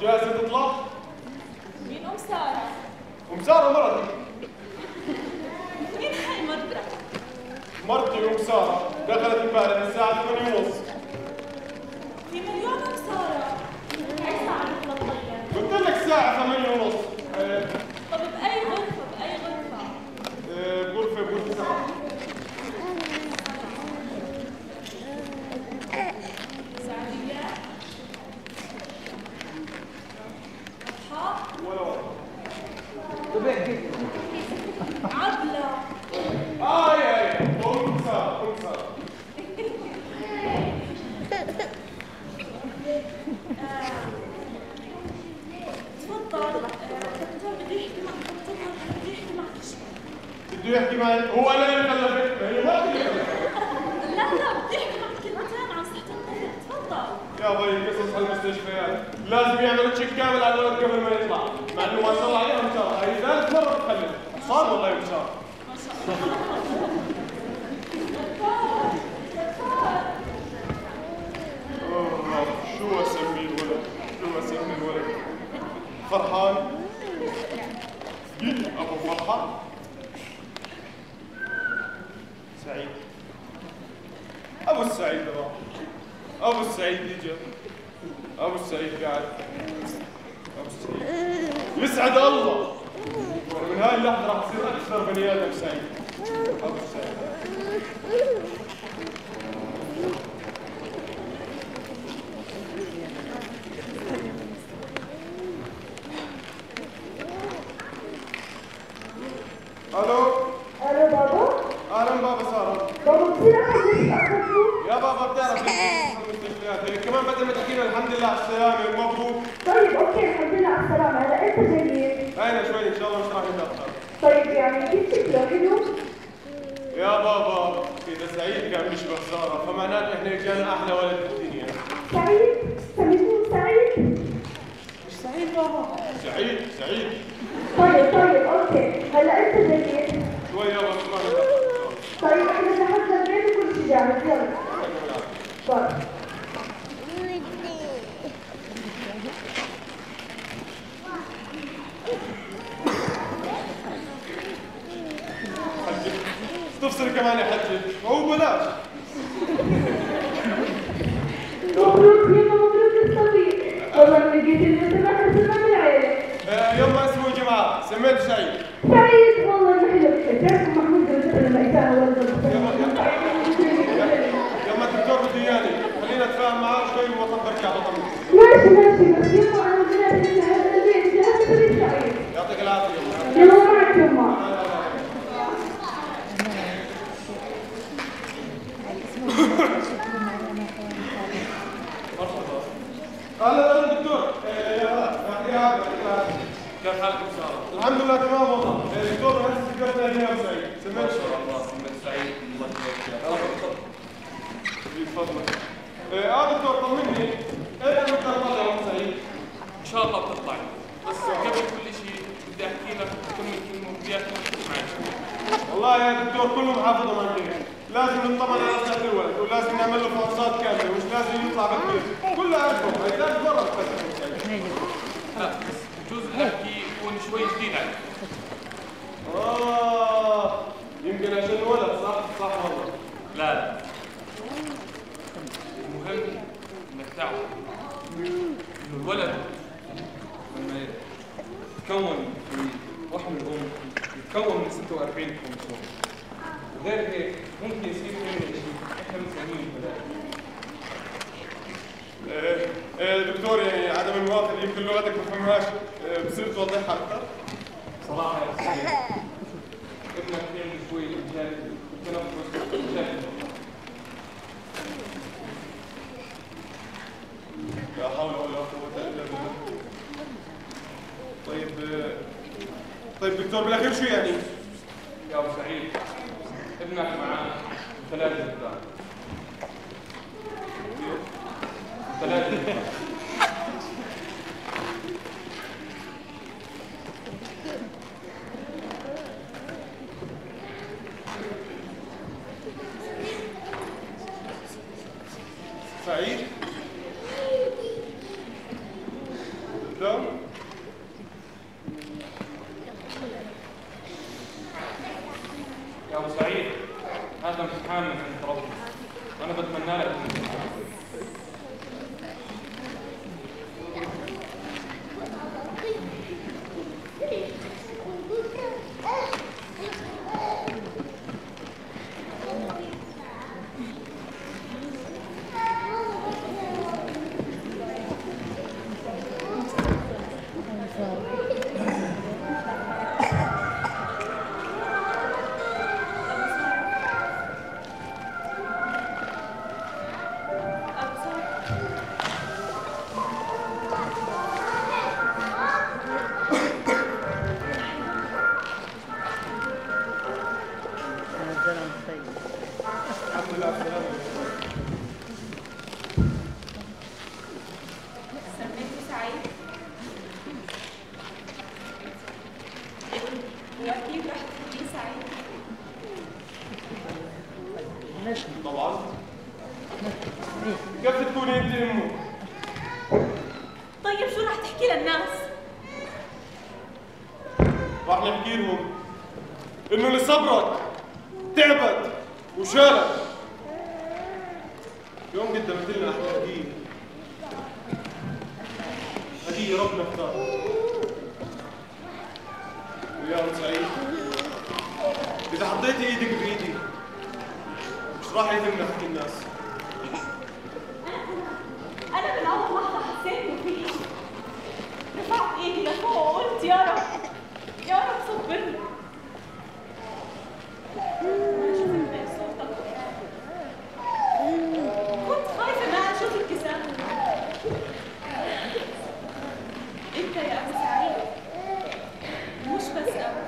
جاهزة تطلع؟ مين أم سارة؟ أم سارة مرتي. مين هاي مرتك؟ مرتي أم سارة دخلت امبارح الساعة 8:30. في مليون أم سارة. أي ساعة نطلع؟ قلت لك الساعة 8:30. طب بأي غرفة؟ بأي غرفة؟ بغرفة 7. سعدية؟ فتحة؟ ولا واحد. عبلة؟ يا أم سارة أم سارة. تفضل. الدكتور بده يحكي معك. الدكتور بده يحكي معك شوي. بده يحكي معي؟ هو أنا اللي خلفت؟ هي ما لا بده يحكي معك كلمتين عن صحة الطفل. تفضل. يا بي قصص هالمستشفيات لازم يعملوا تشيك كامل على الولد قبل ما يطلع، مع انه ما شاء الله عليها أم سارة، هي ثالث مرة تخلف. صار والله أم سارة. ما شاء الله. دكتور دكتور. شو اسمي الولد؟ شو اسمي الولد؟ فرحان؟ قل ابو فرحان؟ سعيد. ابو السعيد راح. ابو السعيد اجا. ابو السعيد قاعد. ابو السعيد يسعد الله. ومن هاي اللحظه راح تصير اكثر بني ادم سعيد. ابو السعيد. الو بابا؟ اهلا بابا ساره. بابا بصير أحد يا بابا بتعرف المستشفيات هي كمان بدل ما تحكينا الحمد لله على السلامه ومبروك. طيب اوكي الحمد لله على السلامة، هلا امتى جايين؟ هينا شوي ان شاء الله مش راح نتاخر. طيب يعني كيف شكله حلو؟ يا بابا اذا سعيد كان بيشبه ساره فمعناته احنا اجانا احلى ولد في الدنيا. سعيد؟ سميتوه سعيد؟ مش سعيد بابا. سعيد سعيد. طيب اوكي، هلا امتى جايين؟ شوي يلا مش راح نتاخر. طيب احنا جهزنا البيت وكل شيء جاهز، يلا. طيب. حجي تفصل كمان يا حجي هو بلاش. مبروك يما، مبروك الصبي، والله ما لقيت البنت ما حسنا بالعيلة. يما اسمه جماعه سميت سعيد. سعيد والله ما حلو، بتعرفوا محمود لما كان ولد. يما الدكتور بده اياني خلينا نتفاهم معاه شوي ووطن بركع بطن. ماشي بس يما انا بدي هذا البيت جاهز فريق سعيد. يعطيك العافيه يما. يلا معك يما. اهلا دكتور. يا كيف حالك ان شاء الله؟ الحمد لله تمام والله. دكتور هسه ذكرتنا لي ابو سعيد. سميت ما شاء الله سميت سعيد. الله يبارك فيك. تفضل. دكتور طمني ايه متى طلع يا ابو سعيد؟ ان شاء الله بتطلعي، بس قبل كل شيء بدي احكي لك كلمه بدي اياك تركز معي شوي. والله يا دكتور كلهم حافظهم عندي. لازم نطمن على صحة الولد ولازم نعمل له فحوصات كاملة ومش لازم يطلع بكبير. كله عارفهم، هي ثالث مرة بتفكر. لا بس بجوز احكي يكون شوي جديد عليك. يمكن عشان ولد صح والله. لا المهم انك تعرف انه الولد لما يتكون في رحم الام يتكون من 46 كروموسوم، وغير هيك ممكن يصير منه شيء احنا بنسميه البلاء. دكتور يعني عدم المواطنة يمكن لغتك ما فهمهاش، بصير توضحها أكثر؟ صراحة يا سيدي ابنك يعمل شوي إنجاز تنفس إنجاز. لا حول ولا قوة إلا بالله. طيب دكتور بالأخير شو يعني؟ يا أبو سعيد ابنك معاه 3 أبناء. 3 أبناء. سعيد؟ صبرك تعبت وشالت. يوم قدمت لنا احلى هديه، هديه ربنا اختارها. ويا ام سعيد اذا حطيتي ايدك بايدي مش راح يهمنا حكي الناس. أنا من أول لحظة حسيت إنه في إشي. رفعت إيدي لفوق وقلت يا رب يا رب صبرني. ما شفت من صوتك. كنت خايفة ما أشوف ابتسامة. أنت يا أبو سعيد مش بس أبو،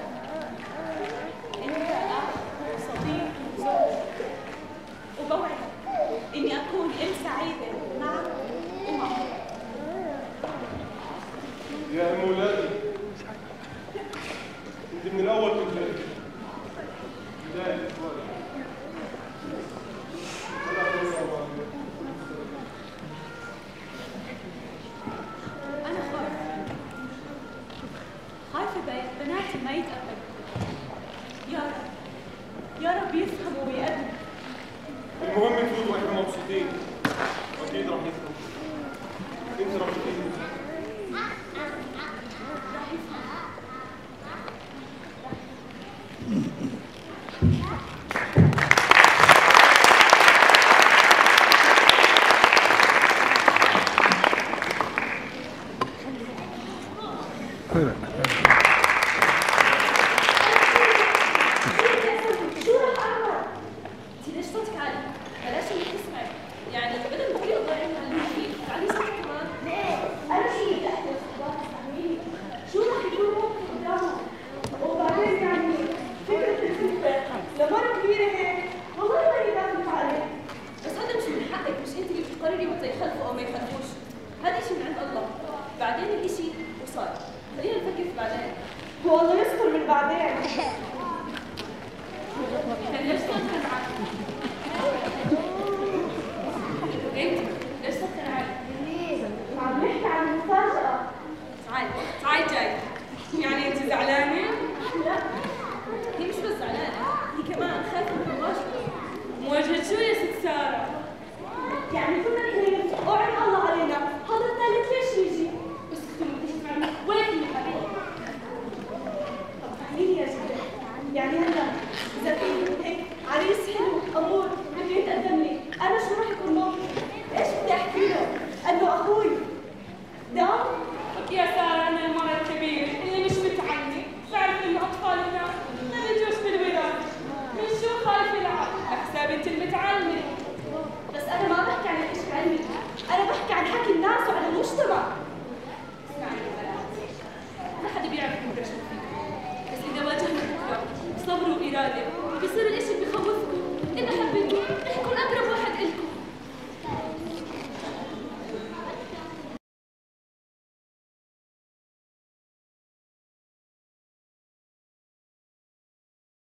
أنت أخ وصديق وزوج، وبوعد إني أكون أم سعيدة معك ومعك. يا ام ولادي انت من الاول كنت بدايه اخواني. أنا خايفة بناتي ما يتقبلوا. يا رب يفهموا ويقدروا. المهم نفوز واحنا مبسوطين، واكيد راح نفوز. انت راح تفوز. شو رح أعمل؟ انتي ليش صوتك عالي؟ بلاش انك تسمعي، يعني بدل ما تقولي اضيعي على المحيط، تعالي صوتك كمان. ليه؟ أنا شيء بدي أحكي لصحباتي استحمليني. شو رح يكون موقف قدامهم؟ وبعدين يعني فكرة الخلفة لمرة كبيرة هيك والله ما هي لازم عليه. بس هذا مش من حقك، مش انت اللي بتقرري متى يخلفوا او ما يخلفوش. هذا شيء من عند الله، بعدين الاشي وصار، خلينا نفكر في بعدين. والله يستر من بعدين. يعني ليش ما تنفع؟